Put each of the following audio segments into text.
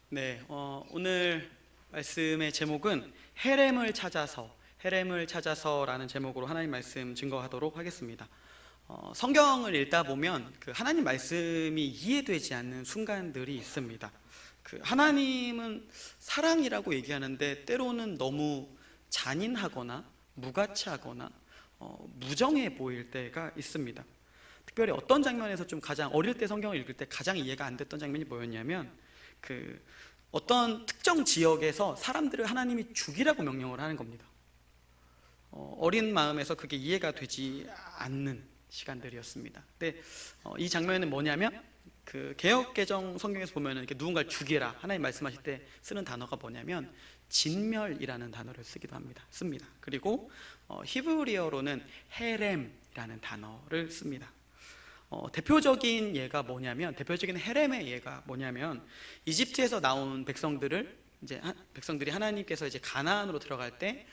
네, 오늘 말씀의 제목은 헤렘을 찾아서라는 제목으로 하나님 말씀 증거하도록 하겠습니다. 성경을 읽다 보면 그 하나님 말씀이 이해되지 않는 순간들이 있습니다. 그 하나님은 사랑이라고 얘기하는데 때로는 너무 잔인하거나 무가치하거나 무정해 보일 때가 있습니다. 특별히 어떤 장면에서 좀 가장 어릴 때 성경을 읽을 때 가장 이해가 안 됐던 장면이 뭐였냐면 그 어떤 특정 지역에서 사람들을 하나님이 죽이라고 명령을 하는 겁니다. 어린 마음에서 그게 이해가 되지 않는 시간들이었습니다. 근데 이 장면은 뭐냐면 그 개역개정 성경에서 보면은 이렇게 누군가를 죽이라 하나님 말씀하실 때 쓰는 단어가 뭐냐면 진멸이라는 단어를 씁니다. 그리고 히브리어로는 헤렘이라는 단어를 씁니다. 대표적인 헤렘의 예가 뭐냐면 이집트에서 나온 백성들이 하나님께서 이제 가나안으로 들어갈 때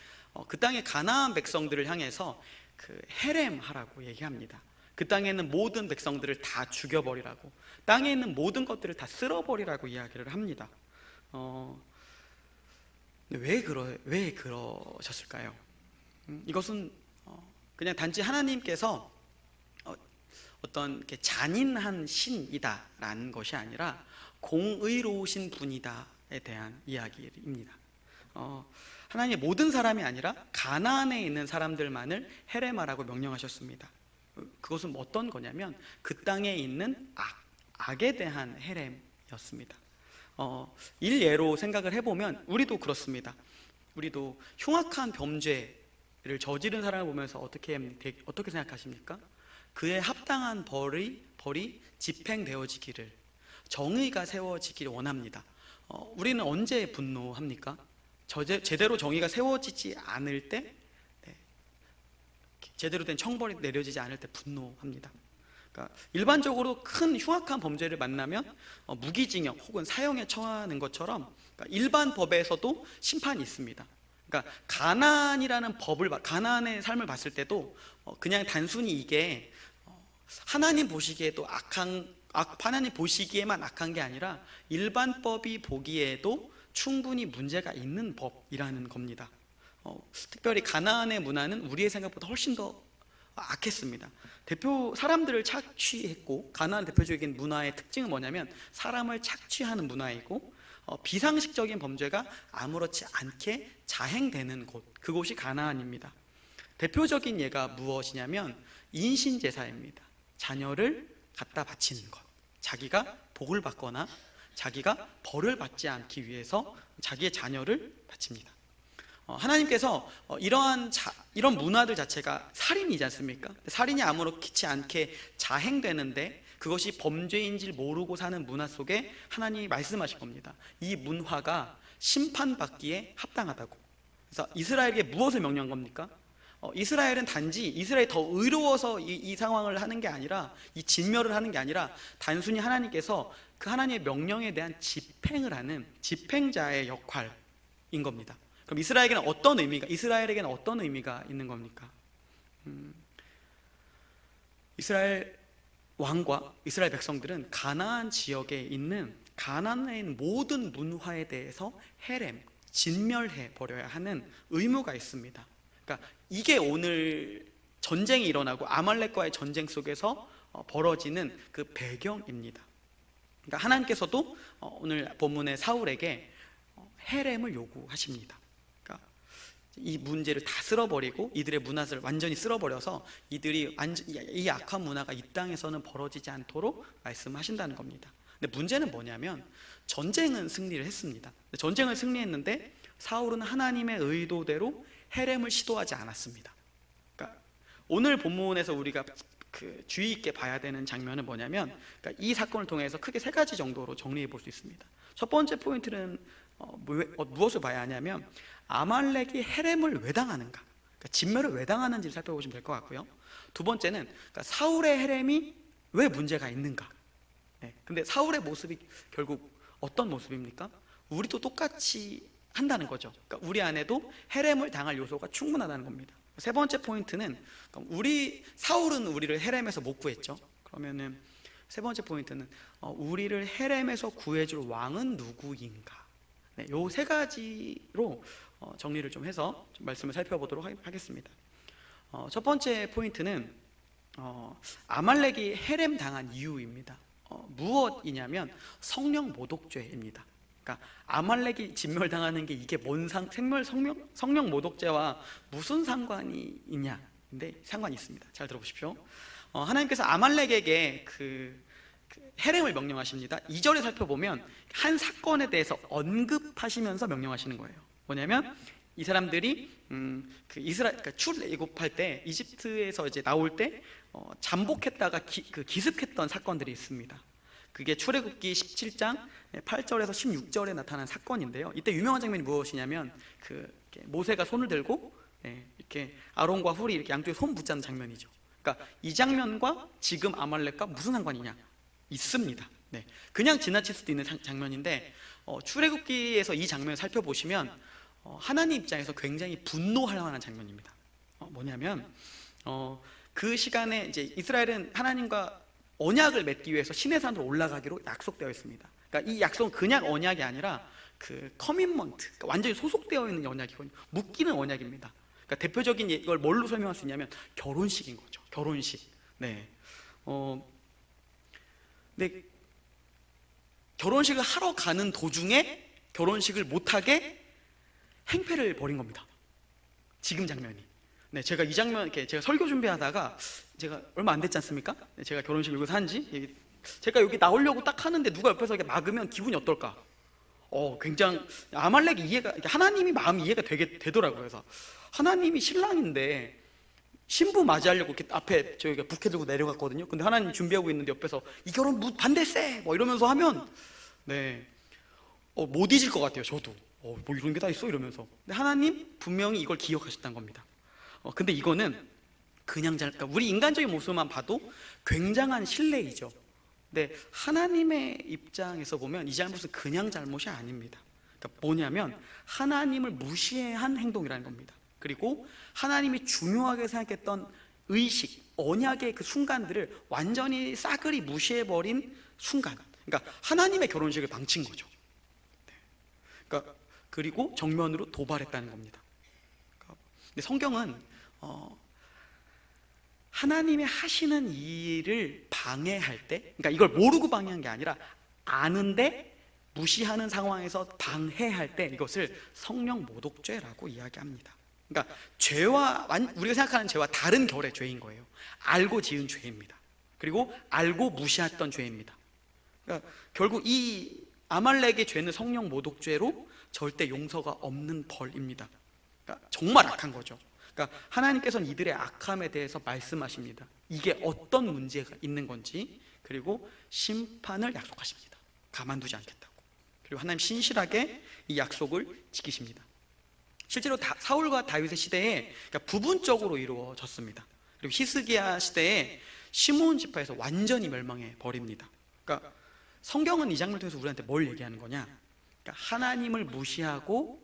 그 땅의 가나안 백성들을 향해서 그 헤렘하라고 얘기합니다. 그 땅에 있는 모든 백성들을 다 죽여버리라고, 땅에 있는 모든 것들을 다 쓸어버리라고 이야기를 합니다. 왜 그러셨을까요? 이것은 그냥 단지 하나님께서 어떤 이렇게 잔인한 신이다라는 것이 아니라 공의로우신 분이다에 대한 이야기입니다. 하나님의 모든 사람이 아니라 가나안에 있는 사람들만을 헤레마라고 명령하셨습니다. 그것은 어떤 거냐면 그 땅에 있는 악에 대한 헤렘이었습니다. 일예로 생각을 해보면 우리도 그렇습니다. 우리도 흉악한 범죄를 저지른 사람을 보면서 어떻게 생각하십니까? 그에 합당한 벌이 집행되어지기를, 정의가 세워지기를 원합니다. 우리는 언제 분노합니까? 제대로 정의가 세워지지 않을 때, 제대로 된 청벌이 내려지지 않을 때 분노합니다. 그러니까 일반적으로 큰 흉악한 범죄를 만나면 무기징역 혹은 사형에 처하는 것처럼, 그러니까 일반 법에서도 심판이 있습니다. 그러니까 가나안의 삶을 봤을 때도 그냥 단순히 이게 하나님 보시기에만 악한 게 아니라 일반 법이 보기에도 충분히 문제가 있는 법이라는 겁니다. 특별히 가나안의 문화는 우리의 생각보다 훨씬 더 악했습니다. 사람들을 착취했고, 가나안 대표적인 문화의 특징은 뭐냐면 사람을 착취하는 문화이고, 비상식적인 범죄가 아무렇지 않게 자행되는 그곳이 가나안입니다. 대표적인 예가 무엇이냐면 인신제사입니다. 자녀를 갖다 바치는 것, 자기가 복을 받거나 자기가 벌을 받지 않기 위해서 자기의 자녀를 바칩니다. 하나님께서 이런 문화들 자체가 살인이지 않습니까? 살인이 아무렇지 않게 자행되는데 그것이 범죄인지를 모르고 사는 문화 속에 하나님이 말씀하실 겁니다. 이 문화가 심판받기에 합당하다고. 그래서 이스라엘에게 무엇을 명령한 겁니까? 이스라엘은 단지 이스라엘이 더 의로워서 이 상황을 하는 게 아니라, 이 진멸을 하는 게 아니라 단순히 하나님께서 그 하나님의 명령에 대한 집행을 하는 집행자의 역할인 겁니다. 그럼 이스라엘에게는 어떤 의미가 있는 겁니까? 이스라엘 왕과 이스라엘 백성들은 가나안 지역에 있는 모든 문화에 대해서 진멸해 버려야 하는 의무가 있습니다. 그러니까 이게 오늘 전쟁이 일어나고 아말렉과의 전쟁 속에서 벌어지는 그 배경입니다. 그러니까 하나님께서도 오늘 본문의 사울에게 헤렘을 요구하십니다. 그러니까 이 문제를 다 쓸어버리고 이들의 문화를 완전히 쓸어버려서 이 악한 문화가 이 땅에서는 벌어지지 않도록 말씀하신다는 겁니다. 근데 문제는 뭐냐면 전쟁은 승리를 했습니다. 전쟁을 승리했는데 사울은 하나님의 의도대로 헤렘을 시도하지 않았습니다. 그러니까 오늘 본문에서 우리가 주의 있게 봐야 되는 장면은 뭐냐면, 그러니까 이 사건을 통해서 크게 세 가지 정도로 정리해 볼 수 있습니다. 첫 번째 포인트는 무엇을 봐야 하냐면 아말렉이 헤렘을 왜 당하는가, 그러니까 진멸을 왜 당하는지를 살펴보시면 될 것 같고요. 두 번째는 그러니까 사울의 헤렘이 왜 문제가 있는가. 근데 사울의 모습이 결국 어떤 모습입니까? 우리도 똑같이 한다는 거죠. 그러니까 우리 안에도 헤렘을 당할 요소가 충분하다는 겁니다. 세 번째 포인트는 사울은 우리를 헤렘에서 못 구했죠. 그러면은 세 번째 포인트는 우리를 헤렘에서 구해줄 왕은 누구인가. 네, 요 세 가지로 정리를 좀 해서 좀 말씀을 살펴보도록 하겠습니다. 첫 번째 포인트는 아말렉이 헤렘 당한 이유입니다. 무엇이냐면 성령 모독죄입니다. 그러니까 아말렉이 진멸당하는 게 이게 뭔 성령 모독죄와 무슨 상관이 있냐인데 상관이 있습니다. 잘 들어보십시오. 하나님께서 아말렉에게 헤렘을 명령하십니다. 2절에 살펴보면 한 사건에 대해서 언급하시면서 명령하시는 거예요. 뭐냐면 이 사람들이 그러니까 출애굽할 때 이집트에서 이제 나올 때 잠복했다가 기습했던 사건들이 있습니다. 그게 출애굽기 17장 8절에서 16절에 나타난 사건인데요. 이때 유명한 장면이 무엇이냐면 모세가 손을 들고 이렇게 아론과 훌이 이렇게 양쪽에 손 붙잡는 장면이죠. 그러니까 이 장면과 지금 아말렉과 무슨 상관이냐? 있습니다. 네, 그냥 지나칠 수도 있는 장면인데 출애굽기에서 이 장면을 살펴보시면 하나님 입장에서 굉장히 분노할 만한 장면입니다. 뭐냐면 그 시간에 이제 이스라엘은 하나님과 언약을 맺기 위해서 시내산으로 올라가기로 약속되어 있습니다. 그러니까 이 약속은 그냥 언약이 아니라 커밋먼트, 그러니까 완전히 소속되어 있는 언약이거든요. 묶이는 언약입니다. 그러니까 대표적인 이걸 뭘로 설명할 수 있냐면 결혼식인 거죠. 결혼식. 네. 근데 결혼식을 하러 가는 도중에 결혼식을 못하게 행패를 벌인 겁니다. 지금 장면이. 네, 제가 이 장면 제가 설교 준비하다가 제가 얼마 안 됐지 않습니까? 네, 제가 결혼식 여기서 한지 제가 여기 나오려고 딱 하는데 누가 옆에서 이렇게 막으면 기분이 어떨까? 굉장히 아말렉이 하나님이 마음이 이해가 되더라고요. 그래서 하나님이 신랑인데 신부 맞이하려고 이렇게 앞에 저희가 부케 들고 내려갔거든요. 근데 하나님 준비하고 있는데 옆에서 이 결혼 반대세 뭐 이러면서 하면 못 잊을 것 같아요. 저도 뭐 이런 게 다 있어 이러면서. 근데 하나님 분명히 이걸 기억하셨다는 겁니다. 근데 이거는 그러니까 우리 인간적인 모습만 봐도 굉장한 신뢰이죠. 근데 하나님의 입장에서 보면 이 잘못은 그냥 잘못이 아닙니다. 그러니까 뭐냐면 하나님을 무시한 행동이라는 겁니다. 그리고 하나님이 중요하게 생각했던 의식, 언약의 그 순간들을 완전히 싸그리 무시해버린 순간, 그러니까 하나님의 결혼식을 망친 거죠. 그러니까 그리고 정면으로 도발했다는 겁니다. 근데 성경은 하나님이 하시는 일을 방해할 때, 그러니까 이걸 모르고 방해한 게 아니라 아는데 무시하는 상황에서 방해할 때 이것을 성령 모독죄라고 이야기합니다. 그러니까 우리가 생각하는 죄와 다른 결의 죄인 거예요. 알고 지은 죄입니다. 그리고 알고 무시했던 죄입니다. 그러니까 결국 이 아말렉의 죄는 성령 모독죄로 절대 용서가 없는 벌입니다. 그러니까 정말 악한 거죠. 그러니까 하나님께서는 이들의 악함에 대해서 말씀하십니다. 이게 어떤 문제가 있는 건지, 그리고 심판을 약속하십니다. 가만두지 않겠다고. 그리고 하나님 신실하게 이 약속을 지키십니다. 실제로 사울과 다윗의 시대에 부분적으로 이루어졌습니다. 그리고 히스기야 시대에 시므온 지파에서 완전히 멸망해 버립니다. 그러니까 성경은 이 장면을 통해서 우리한테 뭘 얘기하는 거냐? 그러니까 하나님을 무시하고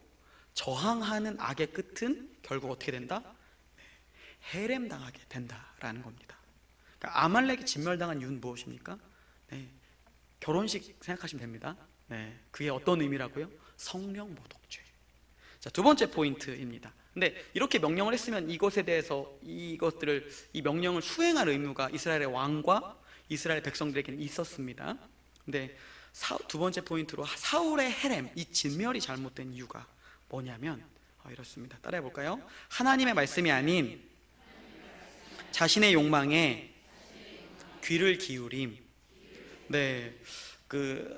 저항하는 악의 끝은 결국 어떻게 된다? 헤렘 당하게 된다라는 겁니다. 그러니까 아말렉이 진멸당한 이유는 무엇입니까? 결혼식 생각하시면 됩니다. 그게 어떤 의미라고요? 성령 모독죄. 자, 두 번째 포인트입니다. 근데 이렇게 명령을 했으면 이것에 대해서 이 명령을 수행할 의무가 이스라엘의 왕과 이스라엘 백성들에게는 있었습니다. 근데 두 번째 포인트로 사울의 헤렘, 이 진멸이 잘못된 이유가 뭐냐면 이렇습니다. 따라해 볼까요? 하나님의 말씀이 아닌 자신의 욕망에 귀를 기울임. 네,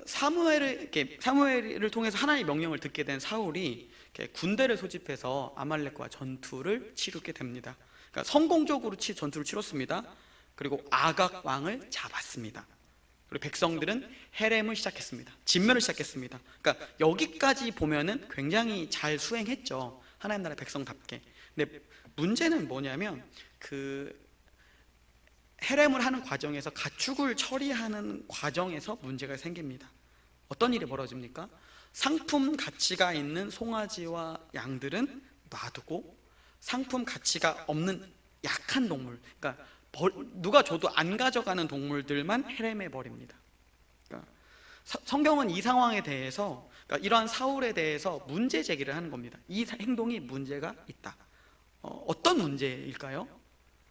사무엘을 통해서 하나님의 명령을 듣게 된 사울이 군대를 소집해서 아말렉과 전투를 치르게 됩니다. 그러니까 성공적으로 전투를 치렀습니다. 그리고 아각 왕을 잡았습니다. 그리고 백성들은 헤렘을 시작했습니다. 진멸을 시작했습니다. 그러니까 여기까지 보면은 굉장히 잘 수행했죠. 하나님 나라 백성답게. 근데 문제는 뭐냐면 헤렘을 하는 과정에서 가축을 처리하는 과정에서 문제가 생깁니다. 어떤 일이 벌어집니까? 상품 가치가 있는 송아지와 양들은 놔두고 상품 가치가 없는 약한 동물, 그러니까 누가 줘도 안 가져가는 동물들만 헤렘해 버립니다. 그러니까 성경은 이 상황에 대해서, 그러니까 이러한 사울에 대해서 문제 제기를 하는 겁니다. 이 행동이 문제가 있다. 어떤 문제일까요?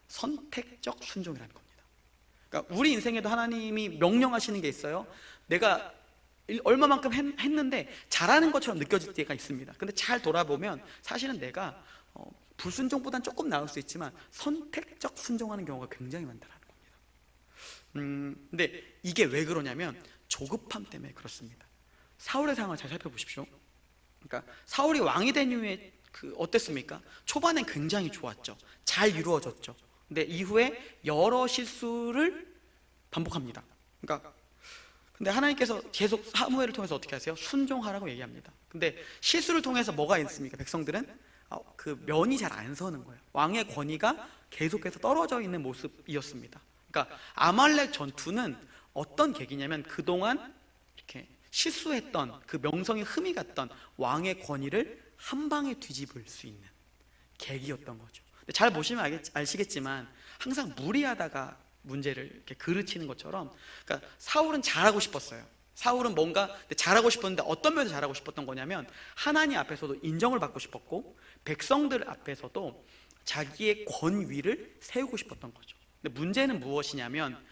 선택적 순종이라는 겁니다. 그러니까 우리 인생에도 하나님이 명령하시는 게 있어요. 내가 얼마만큼 했는데 잘하는 것처럼 느껴질 때가 있습니다. 근데 잘 돌아보면 사실은 내가 불순종보다는 조금 나을 수 있지만 선택적 순종하는 경우가 굉장히 많다는 겁니다. 근데 이게 왜 그러냐면 조급함 때문에 그렇습니다. 사울의 상황을 잘 살펴보십시오. 그러니까 사울이 왕이 된 이후에 어땠습니까? 초반엔 굉장히 좋았죠. 잘 이루어졌죠. 근데 이후에 여러 실수를 반복합니다. 그러니까 근데 하나님께서 계속 사무엘을 통해서 어떻게 하세요? 순종하라고 얘기합니다. 근데 실수를 통해서 뭐가 있습니까? 백성들은 그 면이 잘 안 서는 거예요. 왕의 권위가 계속해서 떨어져 있는 모습이었습니다. 그러니까 아말렉 전투는 어떤 계기냐면 그동안 이렇게 실수했던 그 명성이 흠이 갔던 왕의 권위를 한 방에 뒤집을 수 있는 계기였던 거죠. 근데 잘 보시면 아시겠지만 항상 무리하다가 문제를 이렇게 그르치는 것처럼, 그러니까 사울은 잘하고 싶었어요. 사울은 뭔가 잘하고 싶었는데 어떤 면에서 잘하고 싶었던 거냐면 하나님 앞에서도 인정을 받고 싶었고 백성들 앞에서도 자기의 권위를 세우고 싶었던 거죠. 근데 문제는 무엇이냐면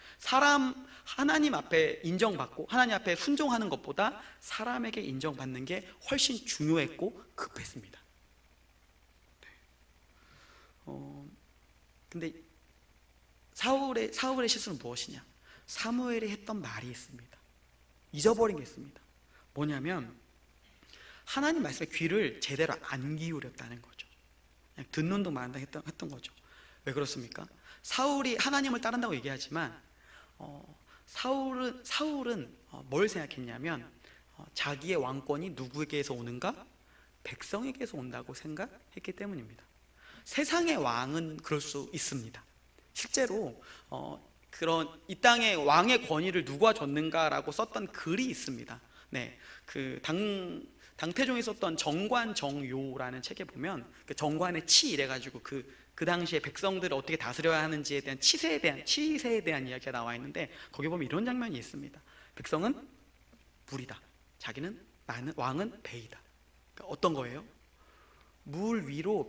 하나님 앞에 인정받고 하나님 앞에 순종하는 것보다 사람에게 인정받는 게 훨씬 중요했고 급했습니다. 근데 사울의 실수는 무엇이냐? 사무엘이 했던 말이 있습니다. 잊어버린 게 있습니다. 뭐냐면 하나님 말씀에 귀를 제대로 안 기울였다는 거죠. 그냥 듣는 동안 했던 거죠. 왜 그렇습니까? 사울이 하나님을 따른다고 얘기하지만 사울은 뭘 생각했냐면 자기의 왕권이 누구에게서 오는가? 백성에게서 온다고 생각했기 때문입니다. 세상의 왕은 그럴 수 있습니다. 실제로 그런 이 땅의 왕의 권위를 누가 줬는가라고 썼던 글이 있습니다. 네, 그 당태종이 썼던 정관정요라는 책에 보면 그 정관의 치 이래가지고 그 당시에 백성들을 어떻게 다스려야 하는지에 대한 치세에 대한 이야기가 나와 있는데 거기 보면 이런 장면이 있습니다. 백성은 물이다. 왕은 배이다. 그러니까 어떤 거예요? 물 위로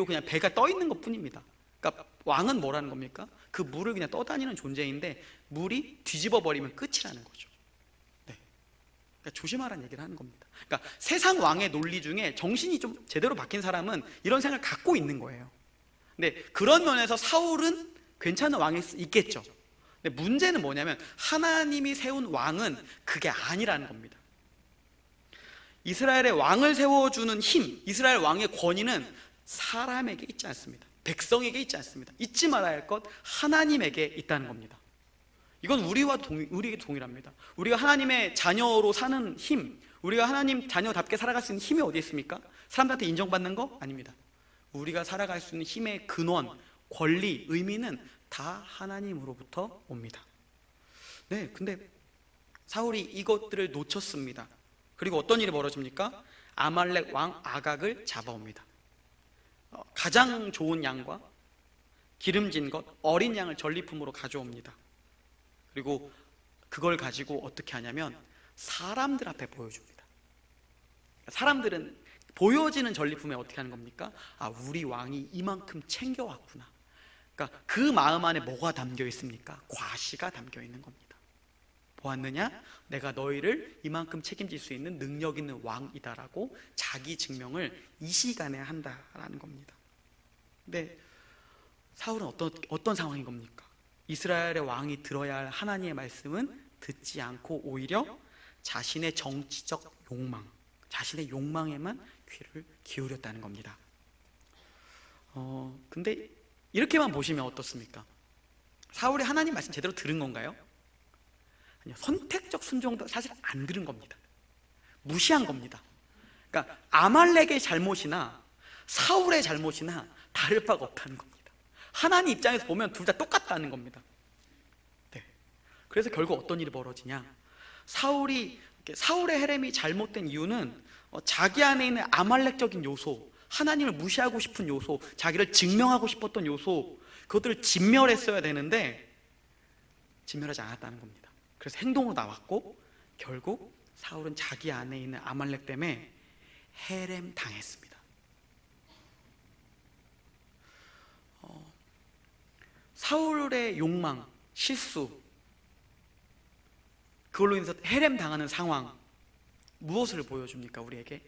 그냥 배가 떠 있는 것뿐입니다. 그러니까 왕은 뭐라는 겁니까? 그 물을 그냥 떠다니는 존재인데 물이 뒤집어 버리면 끝이라는 거죠. 네. 그러니까 조심하라는 얘기를 하는 겁니다. 그러니까 세상 왕의 논리 중에 정신이 좀 제대로 박힌 사람은 이런 생각을 갖고 있는 거예요. 근데 그런 면에서 사울은 괜찮은 왕일 수 있겠죠. 근데 문제는 뭐냐면 하나님이 세운 왕은 그게 아니라는 겁니다. 이스라엘의 왕을 세워주는 힘, 이스라엘 왕의 권위는 사람에게 있지 않습니다. 백성에게 있지 않습니다. 잊지 말아야 할 것 하나님에게 있다는 겁니다. 이건 우리에게 동일합니다. 우리가 하나님의 자녀로 사는 힘, 우리가 하나님 자녀답게 살아갈 수 있는 힘이 어디 있습니까? 사람들한테 인정받는 거? 아닙니다. 우리가 살아갈 수 있는 힘의 근원, 권리, 의미는 다 하나님으로부터 옵니다. 네, 근데 사울이 이것들을 놓쳤습니다. 그리고 어떤 일이 벌어집니까? 아말렉 왕 아각을 잡아옵니다. 가장 좋은 양과 기름진 것, 어린 양을 전리품으로 가져옵니다. 그리고 그걸 가지고 어떻게 하냐면 사람들 앞에 보여줍니다. 사람들은 보여지는 전리품에 어떻게 하는 겁니까? 우리 왕이 이만큼 챙겨왔구나. 그러니까 그 마음 안에 뭐가 담겨 있습니까? 과시가 담겨 있는 겁니다. 보았느냐? 내가 너희를 이만큼 책임질 수 있는 능력 있는 왕이다라고 자기 증명을 이 시간에 한다라는 겁니다. 근데 사울은 어떤 상황인 겁니까? 이스라엘의 왕이 들어야 할 하나님의 말씀은 듣지 않고 오히려 자신의 정치적 욕망, 자신의 욕망에만 귀를 기울였다는 겁니다. 근데 이렇게만 보시면 어떻습니까? 사울이 하나님 말씀 제대로 들은 건가요? 아니요, 선택적 순종도 사실 안 들은 겁니다. 무시한 겁니다. 그러니까 아말렉의 잘못이나 사울의 잘못이나 다를 바가 없다는 겁니다. 하나님 입장에서 보면 둘 다 똑같다는 겁니다. 네. 그래서 결국 어떤 일이 벌어지냐? 사울의 헤렘이 잘못된 이유는 자기 안에 있는 아말렉적인 요소, 하나님을 무시하고 싶은 요소, 자기를 증명하고 싶었던 요소, 그것들을 진멸했어야 되는데 진멸하지 않았다는 겁니다. 그래서 행동으로 나왔고 결국 사울은 자기 안에 있는 아말렉 때문에 해렘 당했습니다. 사울의 욕망, 실수, 그걸로 인해서 해렘 당하는 상황, 무엇을 보여줍니까? 우리에게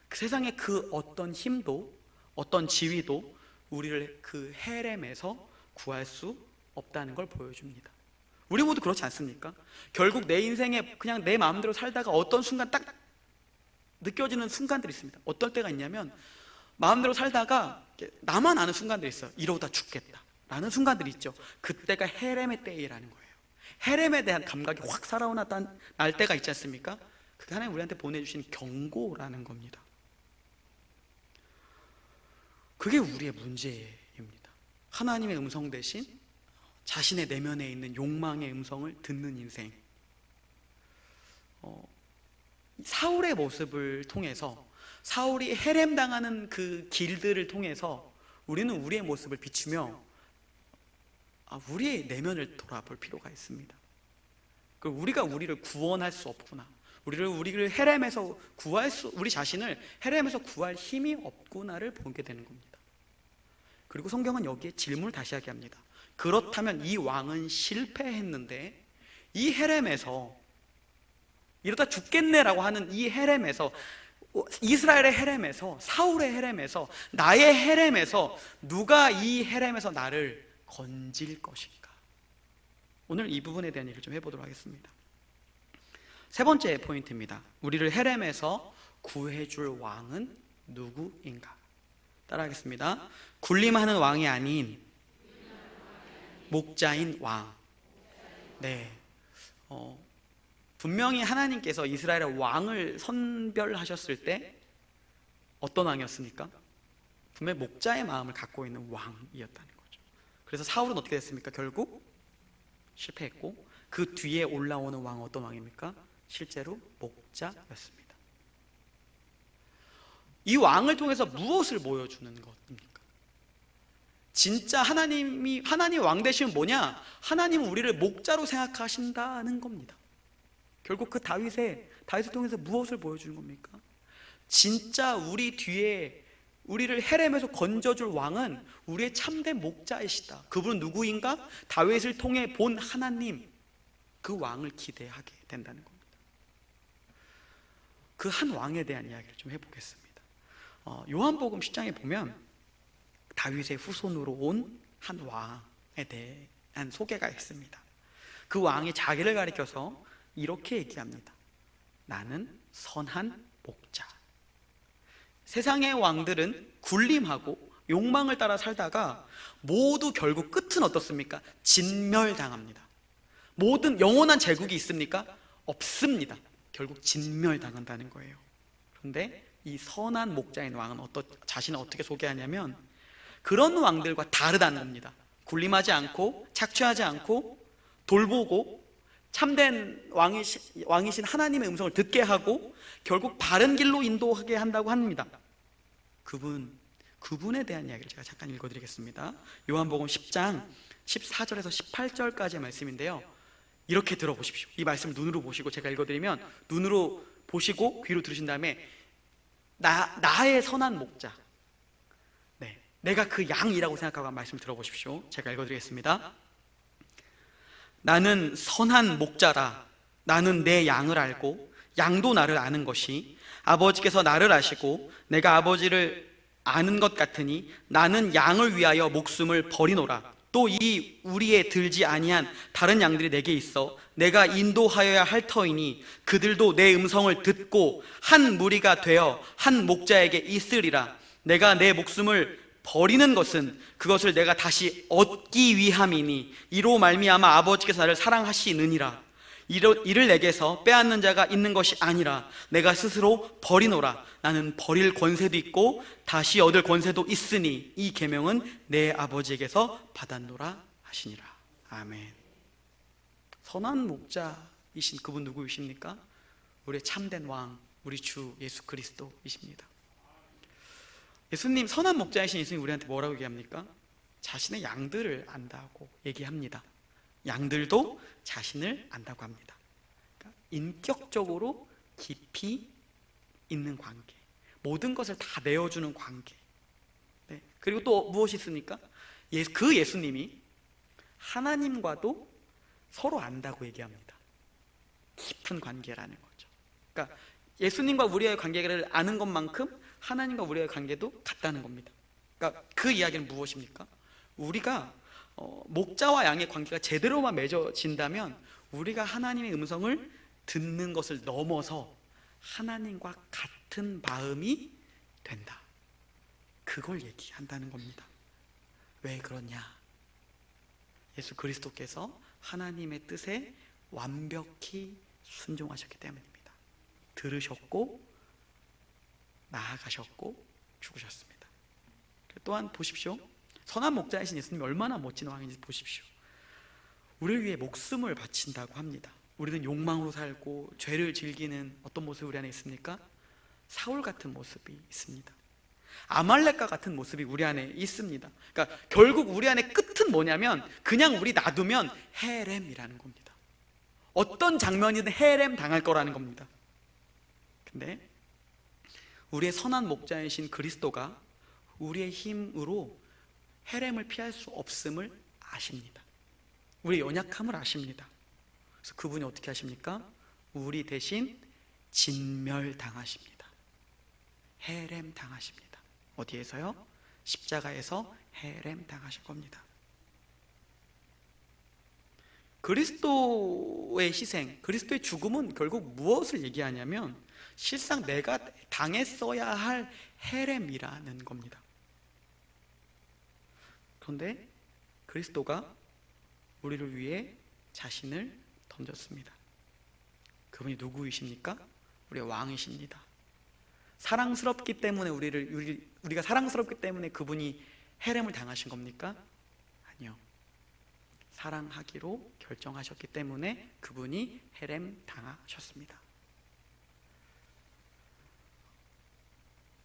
그 세상의 그 어떤 힘도 어떤 지위도 우리를 그 해렘에서 구할 수 없다는 걸 보여줍니다. 우리 모두 그렇지 않습니까? 결국 내 인생에 그냥 내 마음대로 살다가 어떤 순간 딱 느껴지는 순간들이 있습니다. 어떨 때가 있냐면 마음대로 살다가 나만 아는 순간들이 있어요. 이러다 죽겠다 라는 순간들이 있죠. 그때가 헤렘의 때이라는 거예요. 헤렘에 대한 감각이 확 살아날 때가 있지 않습니까? 그게 하나님 우리한테 보내주신 경고라는 겁니다. 그게 우리의 문제입니다. 하나님의 음성 대신 자신의 내면에 있는 욕망의 음성을 듣는 인생. 사울의 모습을 통해서, 사울이 헤렘 당하는 그 길들을 통해서 우리는 우리의 모습을 비추며 우리의 내면을 돌아볼 필요가 있습니다. 우리가 우리를 구원할 수 없구나, 우리를 헤렘에서 우리 자신을 헤렘에서 구할 힘이 없구나를 보게 되는 겁니다. 그리고 성경은 여기에 질문을 다시 하게 합니다. 그렇다면 이 왕은 실패했는데 이 헤렘에서, 이러다 죽겠네라고 하는 이 헤렘에서, 이스라엘의 헤렘에서, 사울의 헤렘에서, 나의 헤렘에서 누가 이 헤렘에서 나를 건질 것인가? 오늘 이 부분에 대한 얘기를 좀 해보도록 하겠습니다. 세 번째 포인트입니다. 우리를 헤렘에서 구해줄 왕은 누구인가? 따라하겠습니다. 군림하는 왕이 아닌 목자인 왕. 네. 분명히 하나님께서 이스라엘의 왕을 선별하셨을 때 어떤 왕이었습니까? 분명히 목자의 마음을 갖고 있는 왕이었다는 거죠. 그래서 사울은 어떻게 됐습니까? 결국 실패했고 그 뒤에 올라오는 왕은 어떤 왕입니까? 실제로 목자였습니다. 이 왕을 통해서 무엇을 보여주는 것입니까? 진짜 하나님의 왕 되시면 뭐냐? 하나님은 우리를 목자로 생각하신다는 겁니다. 결국 그 다윗을 통해서 무엇을 보여주는 겁니까? 진짜 우리 뒤에 우리를 헤렘에서 건져줄 왕은 우리의 참된 목자이시다. 그분은 누구인가? 다윗을 통해 본 하나님, 그 왕을 기대하게 된다는 겁니다. 그 한 왕에 대한 이야기를 좀 해보겠습니다. 요한복음 10장에 보면 다윗의 후손으로 온 한 왕에 대한 소개가 있습니다. 그 왕이 자기를 가리켜서 이렇게 얘기합니다. 나는 선한 목자. 세상의 왕들은 군림하고 욕망을 따라 살다가 모두 결국 끝은 어떻습니까? 진멸당합니다. 모든 영원한 제국이 있습니까? 없습니다. 결국 진멸당한다는 거예요. 그런데 이 선한 목자인 왕은 자신을 어떻게 소개하냐면 그런 왕들과 다르다는 겁니다. 군림하지 않고 착취하지 않고 돌보고 참된 왕이신 하나님의 음성을 듣게 하고 결국 바른 길로 인도하게 한다고 합니다. 그분에 대한 이야기를 제가 잠깐 읽어드리겠습니다. 요한복음 10장 14절에서 18절까지의 말씀인데요, 이렇게 들어보십시오. 이 말씀을 눈으로 보시고 제가 읽어드리면 눈으로 보시고 귀로 들으신 다음에 나의 선한 목자, 내가 그 양이라고 생각하고 말씀 들어보십시오. 제가 읽어드리겠습니다. 나는 선한 목자라. 나는 내 양을 알고 양도 나를 아는 것이 아버지께서 나를 아시고 내가 아버지를 아는 것 같으니 나는 양을 위하여 목숨을 버리노라. 또 이 우리에 들지 아니한 다른 양들이 내게 있어 내가 인도하여야 할 터이니 그들도 내 음성을 듣고 한 무리가 되어 한 목자에게 있으리라. 내가 내 목숨을 버리는 것은 그것을 내가 다시 얻기 위함이니 이로 말미암아 아버지께서 나를 사랑하시느니라. 이를 내게서 빼앗는 자가 있는 것이 아니라 내가 스스로 버리노라. 나는 버릴 권세도 있고 다시 얻을 권세도 있으니 이 계명은 내 아버지에게서 받았노라 하시니라. 아멘. 선한 목자이신 그분 누구이십니까? 우리의 참된 왕, 우리 주 예수 그리스도이십니다. 예수님, 선한 목자이신 예수님 우리한테 뭐라고 얘기합니까? 자신의 양들을 안다고 얘기합니다. 양들도 자신을 안다고 합니다. 그러니까 인격적으로 깊이 있는 관계, 모든 것을 다 내어주는 관계. 네. 그리고 또 무엇이 있습니까? 그 예수님이 하나님과도 서로 안다고 얘기합니다. 깊은 관계라는 거죠. 그러니까 예수님과 우리의 관계를 아는 것만큼 하나님과 우리의 관계도 같다는 겁니다. 그러니까 그 이야기는 무엇입니까? 우리가 목자와 양의 관계가 제대로만 맺어진다면 우리가 하나님의 음성을 듣는 것을 넘어서 하나님과 같은 마음이 된다. 그걸 얘기한다는 겁니다. 왜 그러냐? 예수 그리스도께서 하나님의 뜻에 완벽히 순종하셨기 때문입니다. 들으셨고 나아가셨고 죽으셨습니다. 또한 보십시오. 선한 목자이신 예수님이 얼마나 멋진 왕인지 보십시오. 우리를 위해 목숨을 바친다고 합니다. 우리는 욕망으로 살고 죄를 즐기는 어떤 모습이 우리 안에 있습니까? 사울 같은 모습이 있습니다. 아말렉과 같은 모습이 우리 안에 있습니다. 그러니까 결국 우리 안에 끝은 뭐냐면 그냥 우리 놔두면 헤렘이라는 겁니다. 어떤 장면이든 헤렘 당할 거라는 겁니다. 근데 우리의 선한 목자이신 그리스도가 우리의 힘으로 헤렘을 피할 수 없음을 아십니다. 우리의 연약함을 아십니다. 그래서 그분이 어떻게 하십니까? 우리 대신 진멸당하십니다. 헤렘 당하십니다. 어디에서요? 십자가에서 헤렘 당하실 겁니다. 그리스도의 희생, 그리스도의 죽음은 결국 무엇을 얘기하냐면 실상 내가 당했어야 할 헤렘이라는 겁니다. 그런데 그리스도가 우리를 위해 자신을 던졌습니다. 그분이 누구이십니까? 우리의 왕이십니다. 사랑스럽기 때문에 우리가 사랑스럽기 때문에 그분이 헤렘을 당하신 겁니까? 아니요. 사랑하기로 결정하셨기 때문에 그분이 헤렘 당하셨습니다.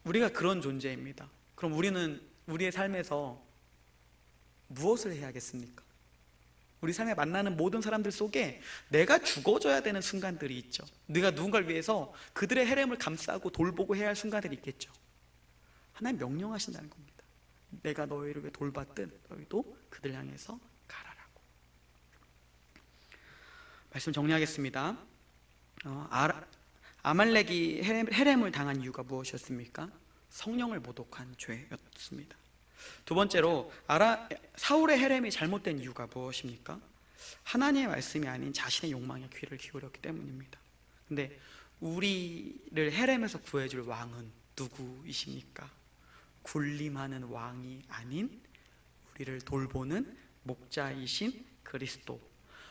우리가 그런 존재입니다. 그럼 우리는 우리의 삶에서 무엇을 해야겠습니까? 우리 삶에 만나는 모든 사람들 속에 내가 죽어줘야 되는 순간들이 있죠. 내가 누군가를 위해서 그들의 헤렘을 감싸고 돌보고 해야 할 순간들이 있겠죠. 하나님 명령하신다는 겁니다. 내가 너희를 왜 돌봤든 너희도 그들 향해서 가라라고. 말씀 정리하겠습니다. 아말렉이 헤렘을 당한 이유가 무엇이었습니까? 성령을 모독한 죄였습니다. 두 번째로 사울의 헤렘이 잘못된 이유가 무엇입니까? 하나님의 말씀이 아닌 자신의 욕망에 귀를 기울였기 때문입니다. 근데 우리를 헤렘에서 구해줄 왕은 누구이십니까? 군림하는 왕이 아닌 우리를 돌보는 목자이신 그리스도.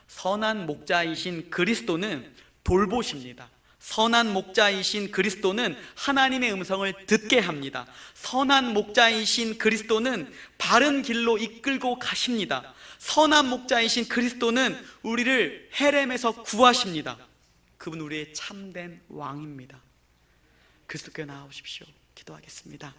선한 목자이신 그리스도는 돌보십니다. 선한 목자이신 그리스도는 하나님의 음성을 듣게 합니다. 선한 목자이신 그리스도는 바른 길로 이끌고 가십니다. 선한 목자이신 그리스도는 우리를 헤렘에서 구하십니다. 그분 우리의 참된 왕입니다. 그리스도께 나아오십시오. 기도하겠습니다.